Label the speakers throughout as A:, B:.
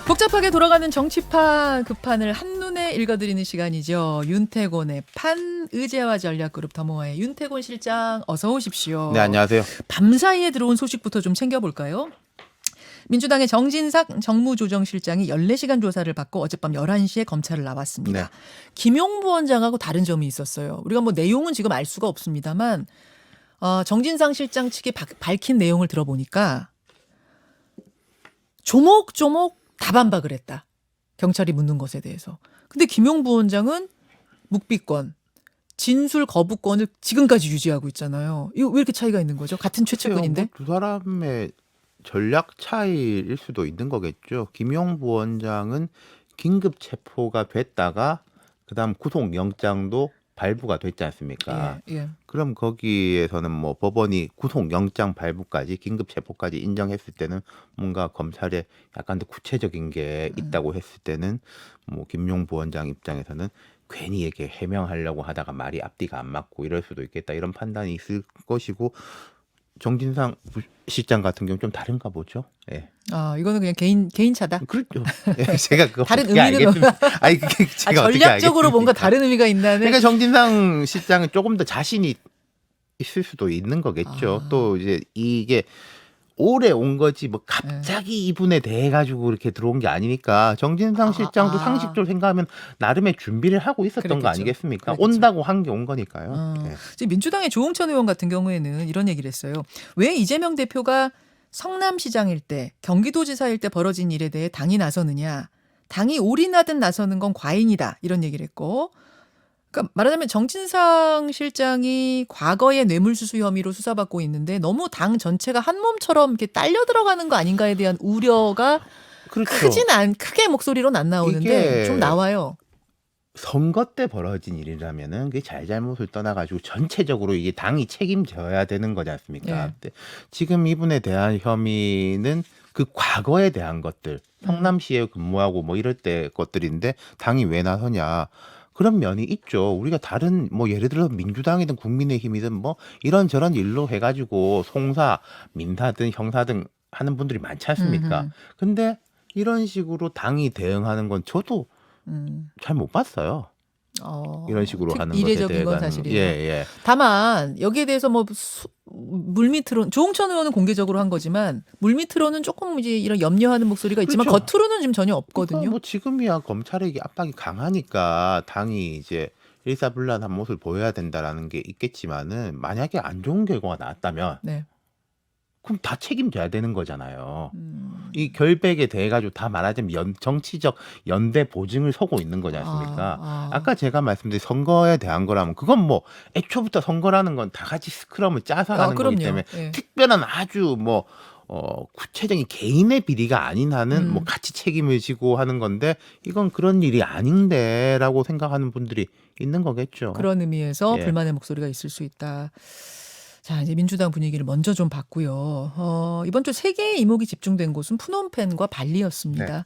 A: 복잡하게 돌아가는 정치판 그 판을 한눈에 읽어드리는 시간이죠. 윤태곤의 판 의제와 전략그룹 더모아의 윤태곤 실장 어서 오십시오.
B: 네, 안녕하세요.
A: 밤사이에 들어온 소식부터 좀 챙겨볼까요? 민주당의 정진삭 정무조정실장이 14시간 조사를 받고 어젯밤 11시에 검찰을 나왔습니다.
B: 네.
A: 김용부 원장하고 다른 점이 있었어요. 우리가 뭐 내용은 지금 알 수가 없습니다만 정진상 실장 측이 밝힌 내용을 들어보니까 조목조목 다 반박을 했다. 경찰이 묻는 것에 대해서. 근데 김용부 원장은 묵비권, 진술 거부권을 지금까지 유지하고 있잖아요. 이거 왜 이렇게 차이가 있는 거죠? 같은 최측근인데?
B: 두 사람의 전략 차이일 수도 있는 거겠죠. 김용부 원장은 긴급 체포가 됐다가 그다음 구속영장도 발부가 됐지 않습니까?
A: 예.
B: 그럼 거기에서는 뭐 법원이 구속영장 발부까지 긴급 체포까지 인정했을 때는 뭔가 검찰에 약간 더 구체적인 게 있다고 했을 때는 뭐 김용부 원장 입장에서는 괜히 이렇게 해명하려고 하다가 말이 앞뒤가 안 맞고 이럴 수도 있겠다 이런 판단이 있을 것이고 정진상 실장 같은 경우 좀 다른가 보죠. 예.
A: 이거는 그냥 개인 차다.
B: 그렇죠. 예, 제가 그거
A: 다른
B: 어떻게
A: 의미는
B: 알겠습니다. 아니 그게 제가 어떻게
A: 전략적으로 뭔가
B: 알겠습니까?
A: 다른 의미가 있나는.
B: 그러니까 정진상 실장은 조금 더 자신이 있을 수도 있는 거겠죠. 또 이제 이게 오래 온 거지 뭐 갑자기 이분에 대해 가지고 이렇게 들어온 게 아니니까 정진상 실장도 상식적으로 생각하면 나름의 준비를 하고 있었던
A: 그랬겠죠.
B: 거 아니겠습니까?
A: 그랬겠죠.
B: 온다고 한 게 온 거니까요. 네.
A: 지금 민주당의 조홍천 의원 같은 경우에는 이런 얘기를 했어요. 왜 이재명 대표가 성남시장일 때, 경기도지사일 때 벌어진 일에 대해 당이 나서느냐. 당이 올인하듯 나서는 건 과잉이다. 이런 얘기를 했고. 그러니까 말하자면 정진상 실장이 과거의 뇌물수수 혐의로 수사받고 있는데 너무 당 전체가 한 몸처럼 이렇게 딸려 들어가는 거 아닌가에 대한 우려가
B: 그렇죠.
A: 크게 목소리로는 안 나오는데
B: 이게
A: 좀 나와요.
B: 선거 때 벌어진 일이라면은 그게 잘잘못을 떠나가지고 전체적으로 이게 당이 책임져야 되는 거지 않습니까?
A: 예.
B: 근데 지금 이분에 대한 혐의는 그 과거에 대한 것들, 성남시에 근무하고 뭐 이럴 때 것들인데 당이 왜 나서냐? 그런 면이 있죠. 우리가 다른 뭐 예를 들어 민주당이든 국민의힘이든 뭐 이런저런 일로 해가지고 송사, 민사든 형사든 하는 분들이 많지 않습니까? 근데 이런 식으로 당이 대응하는 건 저도 잘 못 봤어요. 이런 식으로 하는 것에
A: 이례적인 건
B: 대해서는.
A: 사실이에요.
B: 예.
A: 다만 여기에 대해서 뭐 물밑으로 조홍천 의원은 공개적으로 한 거지만 물밑으로는 조금 이제 이런 염려하는 목소리가 있지만
B: 그렇죠.
A: 겉으로는 지금 전혀 없거든요.
B: 그러니까 뭐 지금이야 검찰에게 압박이 강하니까 당이 이제 일사불란한 모습을 보여야 된다라는 게 있겠지만은 만약에 안 좋은 결과가 나왔다면
A: 네.
B: 그럼 다 책임져야 되는 거잖아요. 이 결백에 대해 가지고 다 말하자면 정치적 연대 보증을 서고 있는 거지 않습니까? 아까 제가 말씀드린 선거에 대한 거라면 그건 뭐 애초부터 선거라는 건 다 같이 스크럼을 짜서 하는 거기
A: 그럼요.
B: 때문에
A: 예.
B: 특별한 아주 뭐 구체적인 개인의 비리가 아닌 한은 뭐 같이 책임을 지고 하는 건데 이건 그런 일이 아닌데라고 생각하는 분들이 있는 거겠죠.
A: 그런 의미에서
B: 예.
A: 불만의 목소리가 있을 수 있다. 자, 이제 민주당 분위기를 먼저 좀 봤고요. 이번 주 세 개의 이목이 집중된 곳은 푸놈펜과 발리였습니다.
B: 네.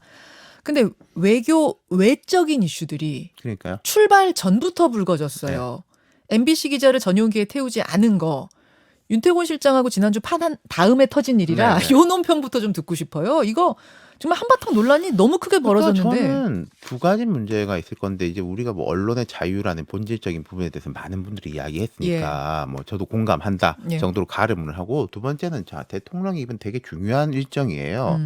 A: 근데 외적인 이슈들이
B: 그러니까요.
A: 출발 전부터 불거졌어요. MBC 기자를 전용기에 태우지 않은 거. 윤태곤 실장하고 지난주 판한 다음에 터진 일이라
B: 네.
A: 요 논평부터 좀 듣고 싶어요. 이거 정말 한바탕 논란이 너무 크게 벌어졌는데.
B: 저는 두 가지 문제가 있을 건데 이제 우리가 뭐 언론의 자유라는 본질적인 부분에 대해서 많은 분들이 이야기했으니까 뭐 저도 공감한다
A: 예.
B: 정도로 가름을 하고 두 번째는 자 대통령이 이번 되게 중요한 일정이에요.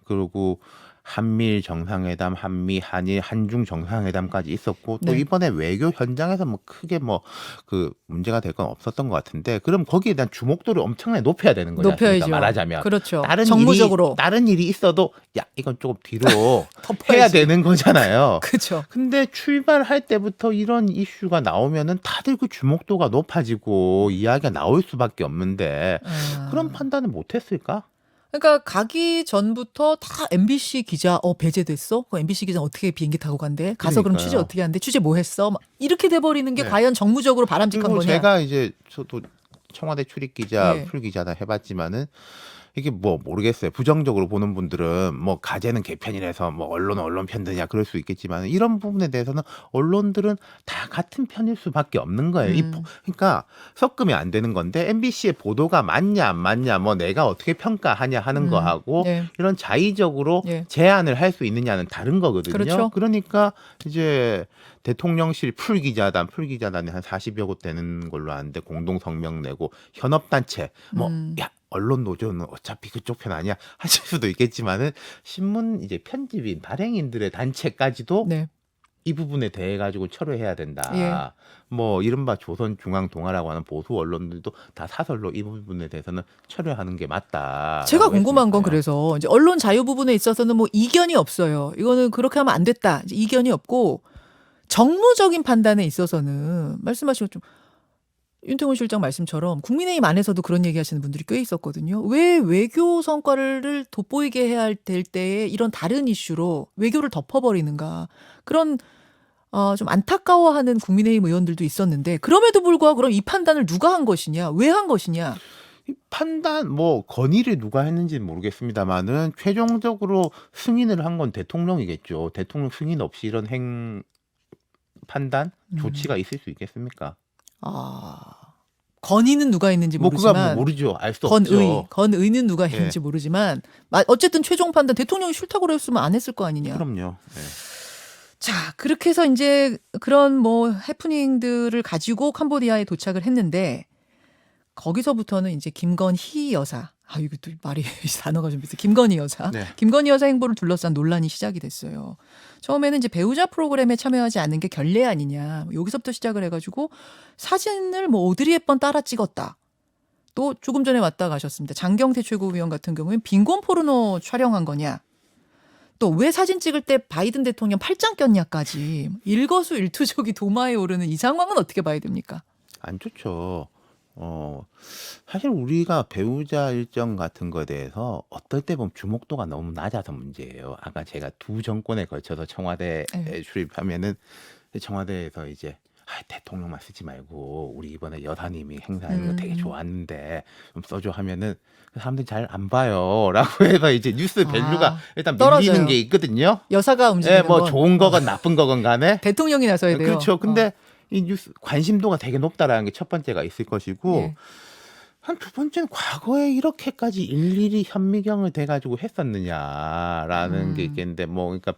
B: 그리고 한미일 정상회담, 한미, 한일, 한중 정상회담까지 있었고 또
A: 네.
B: 이번에 외교 현장에서 뭐 크게 뭐 그 문제가 될 건 없었던 것 같은데 그럼 거기에 대한 주목도를 엄청나게 높여야 되는 거지 않습니까?
A: 높여야죠.
B: 말하자면
A: 그렇죠.
B: 다른
A: 정무적으로.
B: 다른 일이 있어도 야 이건 조금 뒤로
A: 덮어야지.
B: 해야 되는 거잖아요.
A: 그렇죠.
B: 근데 출발할 때부터 이런 이슈가 나오면은 다들 그 주목도가 높아지고 이야기가 나올 수밖에 없는데 그런 판단을 못했을까?
A: 그러니까 가기 전부터 다 MBC 기자 배제됐어? 그 MBC 기자 어떻게 비행기 타고 간대? 가서 그럼
B: 그러니까요.
A: 취재 어떻게 한대? 취재 뭐 했어? 막 이렇게 돼버리는 게
B: 네.
A: 과연 정무적으로 바람직한
B: 그리고
A: 거냐?
B: 제가 이제 저도 청와대 출입 기자,
A: 예.
B: 풀 기자다 해봤지만은 이게 뭐 모르겠어요. 부정적으로 보는 분들은 뭐 가재는 개편이라서 뭐 언론은 언론 편드냐 그럴 수 있겠지만 이런 부분에 대해서는 언론들은 다 같은 편일 수밖에 없는 거예요. 그러니까 섞으면 안 되는 건데 MBC의 보도가 맞냐 안 맞냐 뭐 내가 어떻게 평가하냐 하는 거하고
A: 네.
B: 이런 자의적으로
A: 예.
B: 제안을 할 수 있느냐는 다른 거거든요.
A: 그렇죠.
B: 그러니까 이제 대통령실 풀기자단이 한 40여 곳 되는 걸로 아는데 공동 성명 내고 현업단체 뭐 야 언론 노조는 어차피 그쪽 편 아니야 하실 수도 있겠지만은 신문 이제 편집인 발행인들의 단체까지도
A: 네.
B: 이 부분에 대해 가지고 철회해야 된다.
A: 예.
B: 뭐 이른바 조선중앙동아라고 하는 보수 언론들도 다 사설로 이 부분에 대해서는 철회하는 게 맞다.
A: 제가 궁금한 건 그래서 이제 언론 자유 부분에 있어서는 뭐 이견이 없어요. 이거는 그렇게 하면 안 됐다. 이제 이견이 없고 정무적인 판단에 있어서는 말씀하신 좀 윤태곤 실장 말씀처럼 국민의힘 안에서도 그런 얘기하시는 분들이 꽤 있었거든요. 왜 외교 성과를 돋보이게 해야 될 때에 이런 다른 이슈로 외교를 덮어버리는가 그런 좀 안타까워하는 국민의힘 의원들도 있었는데 그럼에도 불구하고 그럼 이 판단을 누가 한 것이냐, 왜 한 것이냐?
B: 이 판단 뭐 건의를 누가 했는지는 모르겠습니다만은 최종적으로 승인을 한 건 대통령이겠죠. 대통령 승인 없이 이런 판단 조치가 있을 수 있겠습니까?
A: 건의는 누가 했는지
B: 뭐 그거
A: 모르지만
B: 모르죠. 알 수 없죠.
A: 건의는 누가
B: 예.
A: 했는지 모르지만 어쨌든 최종 판단 대통령이 싫다고 그랬으면 안 했을 거 아니냐.
B: 그럼요. 네.
A: 자, 그렇게 해서 이제 그런 뭐 해프닝들을 가지고 캄보디아에 도착을 했는데 거기서부터는 이제 김건희 여사, 이거 또 말이 단어가 좀 비슷해. 김건희 여사,
B: 네.
A: 김건희 여사 행보를 둘러싼 논란이 시작이 됐어요. 처음에는 이제 배우자 프로그램에 참여하지 않는 게 결례 아니냐, 여기서부터 시작을 해가지고 사진을 뭐 오드리 헵번 따라 찍었다. 또 조금 전에 왔다 가셨습니다. 장경태 최고위원 같은 경우에는 빈곤 포르노 촬영한 거냐. 또 왜 사진 찍을 때 바이든 대통령 팔짱 꼈냐까지 일거수일투족이 도마에 오르는 이 상황은 어떻게 봐야 됩니까?
B: 안 좋죠. 사실 우리가 배우자 일정 같은 거에 대해서 어떨 때 보면 주목도가 너무 낮아서 문제예요. 아까 제가 두 정권에 걸쳐서 청와대에 출입하면은 청와대에서 이제 대통령만 쓰지 말고 우리 이번에 여사님이 행사하는 거 되게 좋았는데 좀 써줘 하면은 사람들이 잘 안 봐요라고 해서 이제 뉴스 밸류가 일단
A: 떨어져요.
B: 밀리는 게 있거든요.
A: 여사가 움직이는
B: 네, 뭐
A: 건
B: 좋은 거건 나쁜 거건 간에
A: 대통령이 나서야 돼요.
B: 그렇죠. 근데 이 뉴스 관심도가 되게 높다라는 게 첫 번째가 있을 것이고
A: 예.
B: 한 두 번째는 과거에 이렇게까지 일일이 현미경을 대가지고 했었느냐라는 게 있겠는데 뭐 그러니까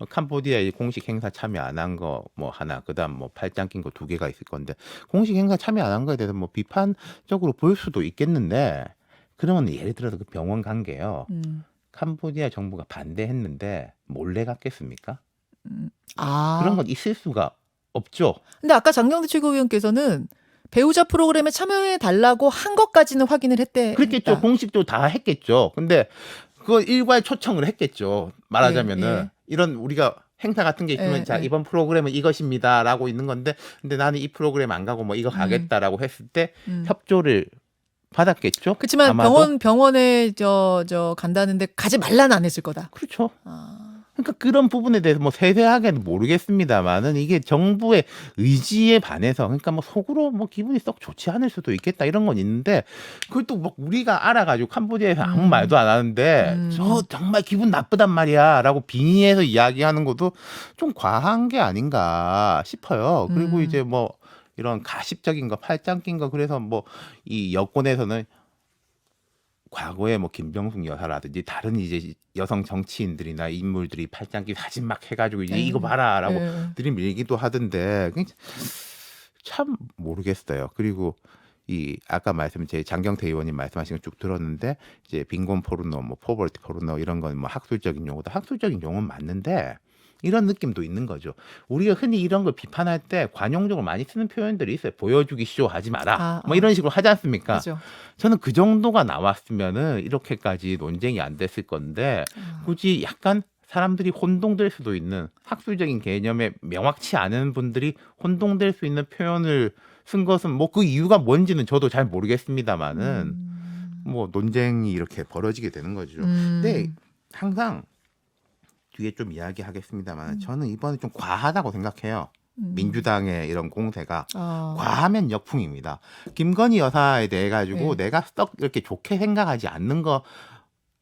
B: 캄보디아 공식 행사 참여 안 한 거 뭐 하나 그다음 뭐 팔짱 낀 거 두 개가 있을 건데 공식 행사 참여 안 한 거에 대해서 뭐 비판적으로 볼 수도 있겠는데 그러면 예를 들어서 그 병원 간 게요. 캄보디아 정부가 반대했는데 몰래 갔겠습니까? 그런 건 있을 수가 없죠.
A: 근데 아까 장경태 최고위원께서는 배우자 프로그램에 참여해 달라고 한 것까지는 확인을 했대.
B: 그랬겠죠.
A: 했다.
B: 공식도 다 했겠죠. 근데 그거 일괄 초청을 했겠죠. 말하자면은 이런 우리가 행사 같은 게 있으면 자 이번 프로그램은 이것입니다라고 있는 건데 근데 나는 이 프로그램 안 가고 뭐 이거 가겠다라고 했을 때 협조를 받았겠죠.
A: 그렇지만
B: 아마도.
A: 병원에 저 간다는데 가지 말라는 안 했을 거다.
B: 그렇죠. 그러니까 그런 부분에 대해서 뭐 세세하게는 모르겠습니다만은 이게 정부의 의지에 반해서 그러니까 뭐 속으로 뭐 기분이 썩 좋지 않을 수도 있겠다 이런 건 있는데 그걸 또 뭐 우리가 알아가지고 캄보디아에서 아무 말도 안 하는데 저 정말 기분 나쁘단 말이야라고 빙의해서 이야기하는 것도 좀 과한 게 아닌가 싶어요. 그리고 이제 뭐 이런 가십적인 거 팔짱 낀 거 그래서 뭐 이 여권에서는 과거에 뭐 김병숙 여사라든지 다른 이제 여성 정치인들이나 인물들이 팔짱 끼 사진 막 해가지고 이제 이거 봐라라고 들이밀기도 하던데 참 모르겠어요. 그리고 이 아까 제 장경태 의원님 말씀하신 거 쭉 들었는데 이제 빈곤 포르노, 뭐 포버티 포르노 이런 건 뭐 학술적인 용어도 학술적인 용어는 맞는데. 이런 느낌도 있는 거죠. 우리가 흔히 이런 걸 비판할 때 관용적으로 많이 쓰는 표현들이 있어요. 보여주기 쇼 하지 마라. 뭐 이런 식으로 하지 않습니까?
A: 그렇죠.
B: 저는 그 정도가 나왔으면은 이렇게까지 논쟁이 안 됐을 건데 굳이 약간 사람들이 혼동될 수도 있는 학술적인 개념에 명확치 않은 분들이 혼동될 수 있는 표현을 쓴 것은 뭐 그 이유가 뭔지는 저도 잘 모르겠습니다만은 뭐 논쟁이 이렇게 벌어지게 되는 거죠. 근데 항상 뒤에 좀 이야기하겠습니다만 저는 이번에 좀 과하다고 생각해요. 민주당의 이런 공세가
A: 아,
B: 과하면 역풍입니다. 김건희 여사에 대해 가지고
A: 네.
B: 내가 썩 이렇게 좋게 생각하지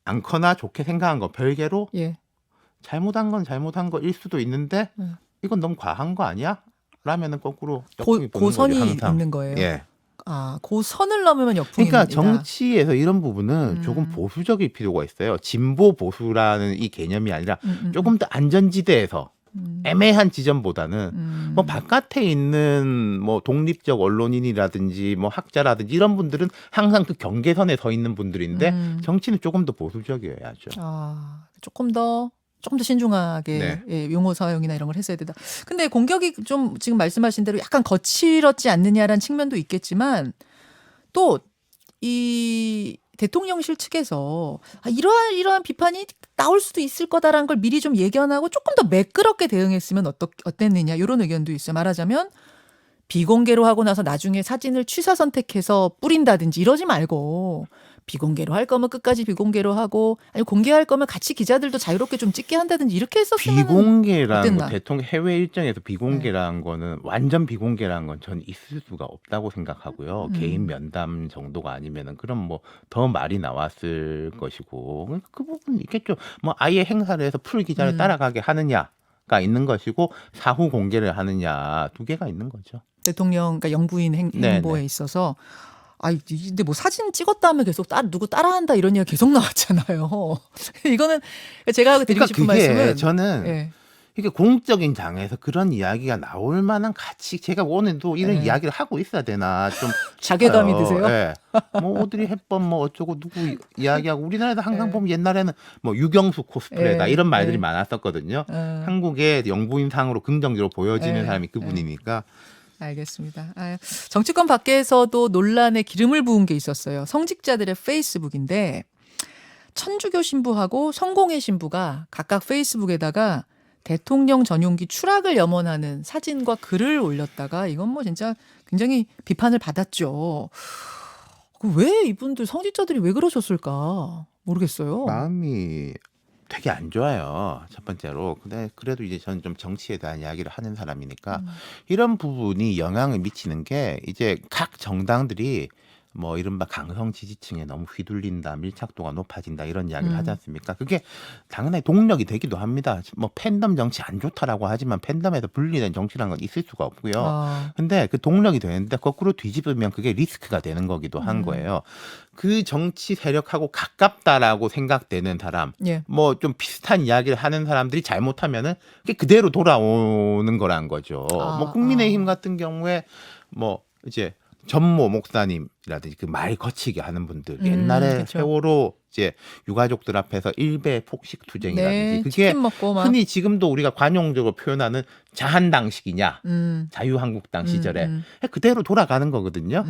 B: 않거나 좋게 생각한 거 별개로
A: 예.
B: 잘못한 건 잘못한 거일 수도 있는데
A: 음.
B: 이건 너무 과한 거 아니야? 라면은 거꾸로 역풍이 부는 거죠,
A: 고선이
B: 항상.
A: 있는 거예요.
B: 예.
A: 아, 고선을 넘으면
B: 그러니까
A: 역풍입니다.
B: 정치에서 이런 부분은 조금 보수적일 필요가 있어요. 진보 보수라는 이 개념이 아니라 조금 더 안전지대에서 애매한 지점보다는 뭐 바깥에 있는 뭐 독립적 언론인이라든지 뭐 학자라든지 이런 분들은 항상 그 경계선에 서 있는 분들인데 정치는 조금 더 보수적이어야죠.
A: 아, 조금 더 신중하게
B: 네.
A: 예, 용어 사용이나 이런 걸 했어야 된다. 근데 공격이 좀 지금 말씀하신 대로 약간 거칠었지 않느냐라는 측면도 있겠지만 또 이 대통령실 측에서 이러한 비판이 나올 수도 있을 거다라는 걸 미리 좀 예견하고 조금 더 매끄럽게 대응했으면 어땠느냐 이런 의견도 있어요. 말하자면 비공개로 하고 나서 나중에 사진을 취사 선택해서 뿌린다든지 이러지 말고 비공개로 할 거면 끝까지 비공개로 하고 아니 공개할 거면 같이 기자들도 자유롭게 좀 찍게 한다든지 이렇게 했었으면
B: 비공개라는
A: 어땠나?
B: 거, 대통령 해외 일정에서
A: 네.
B: 비공개라는 거는 완전 비공개라는 건 전 있을 수가 없다고 생각하고요. 개인 면담 정도가 아니면은 그럼 뭐 더 말이 나왔을 것이고 그러니까 그 부분은 있겠죠. 뭐 아예 행사를 해서 풀 기자를 따라가게 하느냐가 있는 것이고 사후 공개를 하느냐 두 개가 있는 거죠.
A: 대통령 그러니까 영부인
B: 네네.
A: 행보에 있어서 근데 뭐 사진 찍었다 하면 계속 누구 따라한다 이런 얘기가 계속 나왔잖아요. 이거는 제가 드리고
B: 그러니까
A: 싶은
B: 그게
A: 말씀은
B: 저는
A: 예.
B: 이게 공적인 장에서 그런 이야기가 나올 만한 가치 제가 오늘도 이런
A: 네.
B: 이야기를 하고 있어야 되나 좀
A: 자괴감이
B: 싶어요.
A: 드세요?
B: 예. 뭐 오드리 헵번 뭐 어쩌고 누구 이야기하고 우리나라에도 항상
A: 예.
B: 보면 옛날에는 뭐 유경수 코스프레다
A: 예.
B: 이런 말들이
A: 예.
B: 많았었거든요. 한국의 영부인상으로 긍정적으로 보여지는
A: 예.
B: 사람이 그분이니까
A: 알겠습니다. 정치권 밖에서도 논란에 기름을 부은 게 있었어요. 성직자들의 페이스북인데 천주교 신부하고 성공회 신부가 각각 페이스북에다가 대통령 전용기 추락을 염원하는 사진과 글을 올렸다가 이건 뭐 진짜 굉장히 비판을 받았죠. 왜 이분들 성직자들이 왜 그러셨을까 모르겠어요.
B: 마음이 되게 안 좋아요. 첫 번째로. 근데 그래도 이제 저는 좀 정치에 대한 이야기를 하는 사람이니까 이런 부분이 영향을 미치는 게 이제 각 정당들이 뭐 이른바 강성 지지층에 너무 휘둘린다, 밀착도가 높아진다 이런 이야기를 하지 않습니까? 그게 당연히 동력이 되기도 합니다. 뭐 팬덤 정치 안 좋다라고 하지만 팬덤에서 분리된 정치라는 건 있을 수가 없고요. 근데 그 동력이 되는데 거꾸로 뒤집으면 그게 리스크가 되는 거기도 한 거예요. 그 정치 세력하고 가깝다라고 생각되는 사람,
A: 예.
B: 뭐 좀 비슷한 이야기를 하는 사람들이 잘못하면은 그게 그대로 돌아오는 거란 거죠. 뭐 국민의힘 같은 경우에 뭐 이제 전모 목사님이라든지 그 말 거치게 하는 분들 옛날에
A: 그쵸.
B: 세월호 이제 유가족들 앞에서 일베 폭식 투쟁이라든지
A: 네,
B: 그게
A: 치킨 먹고 막.
B: 흔히 지금도 우리가 관용적으로 표현하는 자한당식이냐 자유한국당 시절에 그대로 돌아가는 거거든요.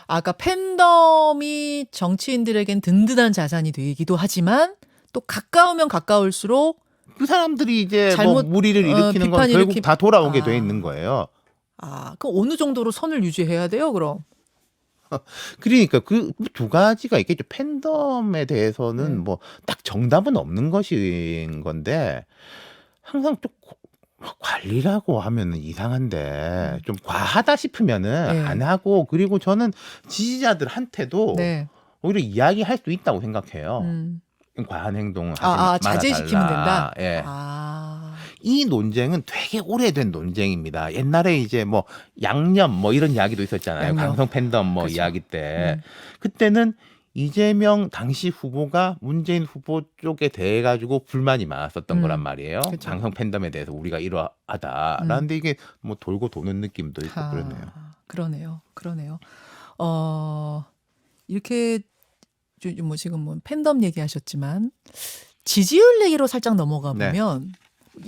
A: 아까 팬덤이 정치인들에겐 든든한 자산이 되기도 하지만 또 가까우면 가까울수록
B: 그 사람들이 이제 뭐
A: 잘못,
B: 무리를 일으키는 건
A: 비판
B: 결국 다 돌아오게
A: 아.
B: 돼 있는 거예요.
A: 그럼 어느 정도로 선을 유지해야 돼요, 그럼?
B: 그러니까 그 두 가지가 있겠죠. 팬덤에 대해서는 뭐 딱 정답은 없는 것인 건데 항상 좀 관리라고 하면은 이상한데 좀 과하다 싶으면은
A: 네.
B: 안 하고 그리고 저는 지지자들한테도
A: 네.
B: 오히려 이야기할 수 있다고 생각해요. 과한 행동을 하지 말아달라.
A: 자제시키면 된다.
B: 예. 이 논쟁은 되게 오래된 논쟁입니다. 옛날에 이제 뭐 양념 뭐 이런 이야기도 있었잖아요.
A: 양념.
B: 강성 팬덤 뭐
A: 그렇죠.
B: 이야기 때. 그때는 이재명 당시 후보가 문재인 후보 쪽에 대해 가지고 불만이 많았었던 거란 말이에요.
A: 그쵸.
B: 강성 팬덤에 대해서 우리가 이러하다라는데 이게 뭐 돌고 도는 느낌도 있고 그러네요.
A: 그러네요. 이렇게 뭐 지금 뭐 팬덤 얘기하셨지만 지지율 얘기로 살짝 넘어가 보면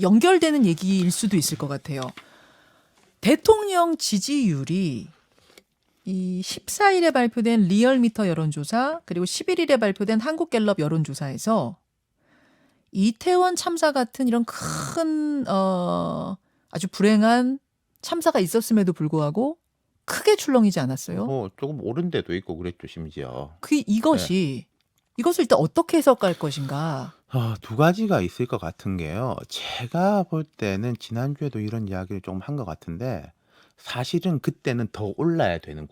A: 연결되는 얘기일 수도 있을 것 같아요. 대통령 지지율이 이 14일에 발표된 리얼미터 여론조사 그리고 11일에 발표된 한국갤럽 여론조사에서 이태원 참사 같은 이런 큰 아주 불행한 참사가 있었음에도 불구하고 크게 출렁이지 않았어요.
B: 뭐 조금 오른 데도 있고 그랬죠 심지어.
A: 이것을 일단 어떻게 해석할 것인가?
B: 두 가지가 있을 것 같은 게요. 제가 볼 때는 지난주에도 이런 이야기를 조금 한 것 같은데 사실은 그때는 더 올라야 되는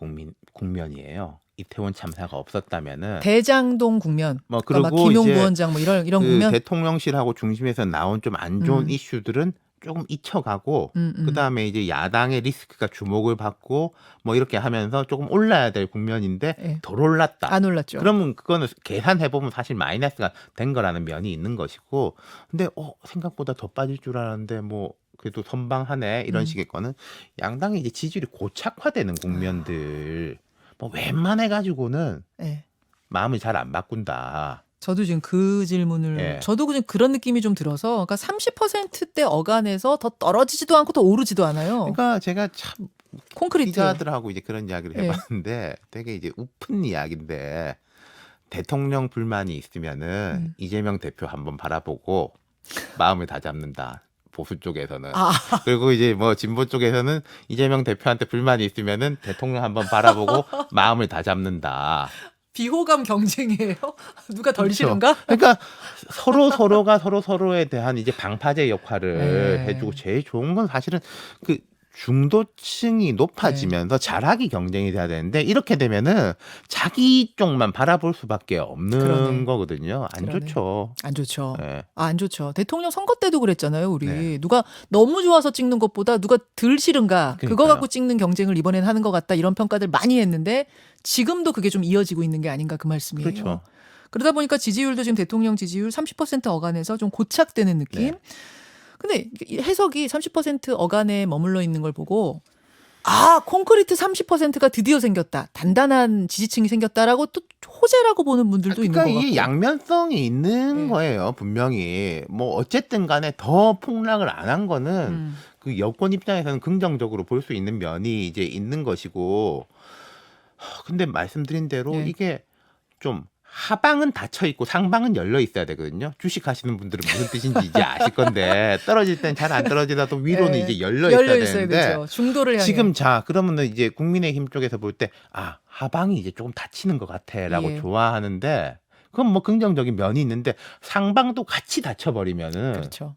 B: 국면이에요. 이태원 참사가 없었다면은.
A: 대장동 국면.
B: 뭐
A: 그러니까 막
B: 그리고
A: 김용
B: 이제
A: 부원장 뭐 이런
B: 그
A: 국면.
B: 대통령실하고 중심에서 나온 좀 안 좋은 이슈들은 조금 잊혀가고 그다음에 이제 야당의 리스크가 주목을 받고 뭐 이렇게 하면서 조금 올라야 될 국면인데
A: 예.
B: 덜 올랐다.
A: 안 올랐죠.
B: 그러면 그거는 계산해 보면 사실 마이너스가 된 거라는 면이 있는 것이고, 근데 생각보다 더 빠질 줄 알았는데 뭐 그래도 선방하네 이런 식의 거는 양당의 이제 지지율이 고착화되는 국면들 뭐 웬만해 가지고는
A: 예.
B: 마음을 잘 안 바꾼다.
A: 저도 지금 그 질문을
B: 예.
A: 저도 그냥 그런 느낌이 좀 들어서 그러니까 30%대 어간에서 더 떨어지지도 않고 더 오르지도 않아요.
B: 그러니까 제가 참
A: 콘크리트.
B: 기자들하고 이제 그런 이야기를
A: 예.
B: 해봤는데 되게 이제 우픈 이야기인데 대통령 불만이 있으면은 이재명 대표 한번 바라보고 마음을 다 잡는다. 보수 쪽에서는.
A: 아.
B: 그리고 이제 뭐 진보 쪽에서는 이재명 대표한테 불만이 있으면은 대통령 한번 바라보고 마음을 다 잡는다.
A: 비호감 경쟁이에요? 누가 덜
B: 그렇죠.
A: 싫은가?
B: 그러니까 서로가 서로에 대한 이제 방파제 역할을
A: 네.
B: 해주고 제일 좋은 건 사실은 그 중도층이 높아지면서 자라기 경쟁이 돼야 되는데 이렇게 되면은 자기 쪽만 바라볼 수밖에 없는
A: 그러네.
B: 거거든요. 안
A: 그러네.
B: 좋죠.
A: 안 좋죠.
B: 네.
A: 안 좋죠. 대통령 선거 때도 그랬잖아요, 우리.
B: 네.
A: 누가 너무 좋아서 찍는 것보다 누가 덜 싫은가. 그거
B: 그러니까요.
A: 갖고 찍는 경쟁을 이번엔 하는 것 같다. 이런 평가들 많이 했는데 지금도 그게 좀 이어지고 있는 게 아닌가 그 말씀이에요.
B: 그렇죠.
A: 그러다 보니까 지지율도 지금 대통령 지지율 30% 어간에서 좀 고착되는 느낌.
B: 네.
A: 근데 해석이 30% 어간에 머물러 있는 걸 보고 아, 콘크리트 30%가 드디어 생겼다. 단단한 지지층이 생겼다라고 또 호재라고 보는 분들도 있는 것
B: 그러니까
A: 같고.
B: 이게 양면성이 있는
A: 네.
B: 거예요. 분명히. 뭐 어쨌든 간에 더 폭락을 안 한 거는 그 여권 입장에서는 긍정적으로 볼 수 있는 면이 이제 있는 것이고, 근데 말씀드린 대로
A: 예.
B: 이게 좀 하방은 닫혀 있고 상방은 열려 있어야 되거든요. 주식 하시는 분들은 무슨 뜻인지 이제 아실 건데 떨어질 땐 잘 안 떨어지다도 위로는
A: 예.
B: 이제 열려 있어야 되는데
A: 되죠. 중도를 향해.
B: 지금 그러면은 이제 국민의힘 쪽에서 볼 때 하방이 이제 조금 닫히는 것 같아라고
A: 예.
B: 좋아하는데 그건 뭐 긍정적인 면이 있는데 상방도 같이 닫혀버리면은
A: 그렇죠.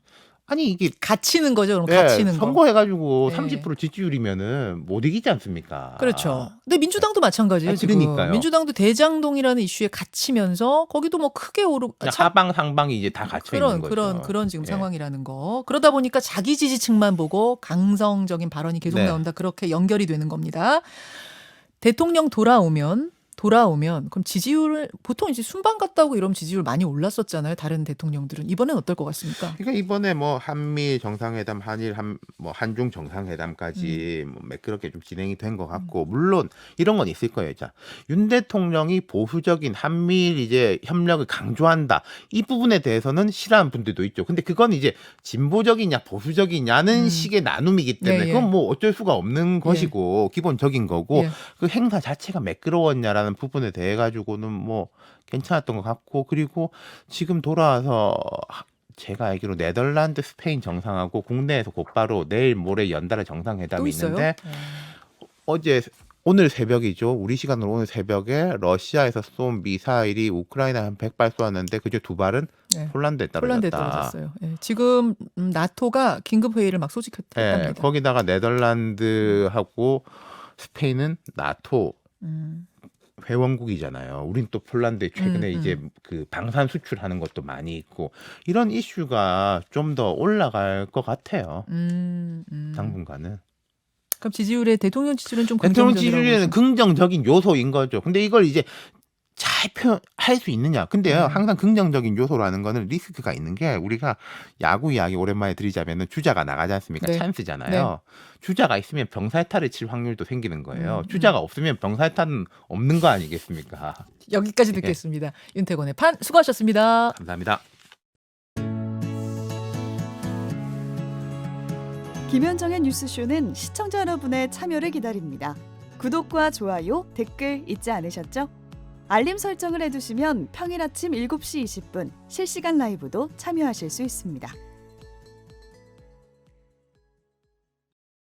B: 아니 이게
A: 갇히는 거죠. 그럼 갇히는 거.
B: 선거해가지고
A: 예.
B: 30% 지지율이면은 못 이기지 않습니까?
A: 그렇죠. 근데 민주당도 마찬가지예요. 지금.
B: 그러니까요.
A: 민주당도 대장동이라는 이슈에 갇히면서 거기도 뭐 크게
B: 하방 상방이 이제 다 갇혀 있는 거죠.
A: 그런 지금
B: 예.
A: 상황이라는 거. 그러다 보니까 자기 지지층만 보고 강성적인 발언이 계속
B: 네.
A: 나온다. 그렇게 연결이 되는 겁니다. 대통령 돌아오면 그럼 지지율을 보통 이제 순방 갔다 오고 이러면 지지율 많이 올랐었잖아요. 다른 대통령들은 이번엔 어떨 것 같습니까?
B: 그러니까 이번에 뭐 한미 정상회담, 한중 정상회담까지 뭐 매끄럽게 좀 진행이 된 것 같고 물론 이런 건 있을 거예요. 자, 윤 대통령이 보수적인 한미일 이제 협력을 강조한다. 이 부분에 대해서는 싫어하는 분들도 있죠. 근데 그건 이제 진보적이냐 보수적이냐는 식의 나눔이기 때문에
A: 예, 예.
B: 그건 뭐 어쩔 수가 없는 것이고 기본적인 거고
A: 예.
B: 그 행사 자체가 매끄러웠냐라는 부분에 대해 가지고는 뭐 괜찮았던 것 같고 그리고 지금 돌아와서 제가 알기로 네덜란드, 스페인 정상하고 국내에서 곧바로 내일 모레 연달아
A: 또
B: 정상회담이
A: 있어요?
B: 있는데 오늘 새벽이죠. 우리 시간으로 오늘 새벽에 러시아에서 쏜 미사일이 우크라이나에 한 100발 쏘았는데 그중 2발은
A: 네.
B: 폴란드에
A: 폴란드에
B: 떨어졌다.
A: 떨어졌어요. 예. 지금 나토가 긴급 회의를 막 소집했답니다.
B: 거기다가 네덜란드하고 스페인은 나토 회원국이잖아요. 우린 또 폴란드에 최근에 이제 그 방산 수출하는 것도 많이 있고 이런 이슈가 좀 더 올라갈 것 같아요. 당분간은.
A: 그럼 지지율에 대통령 지지율은 좀
B: 대통령
A: 긍정적이라고
B: 지지율에는
A: 보시면-
B: 긍정적인 요소인 거죠. 근데 이걸 이제 잘 표현할 수 있느냐. 근데요, 항상 긍정적인 요소라는 거는 리스크가 있는 게 우리가 야구 이야기 오랜만에 드리자면은 주자가 나가지 않습니까?
A: 네.
B: 찬스잖아요. 주자가 있으면 병살타를 칠 확률도 생기는 거예요. 주자가 없으면 병살타는 없는 거 아니겠습니까?
A: 여기까지 듣겠습니다. 윤태곤의 판 수고하셨습니다.
B: 감사합니다.
C: 김현정의 뉴스쇼는 시청자 여러분의 참여를 기다립니다. 구독과 좋아요, 댓글 잊지 않으셨죠? 알림 설정을 해두시면 평일 아침 7시 20분 실시간 라이브도 참여하실 수 있습니다.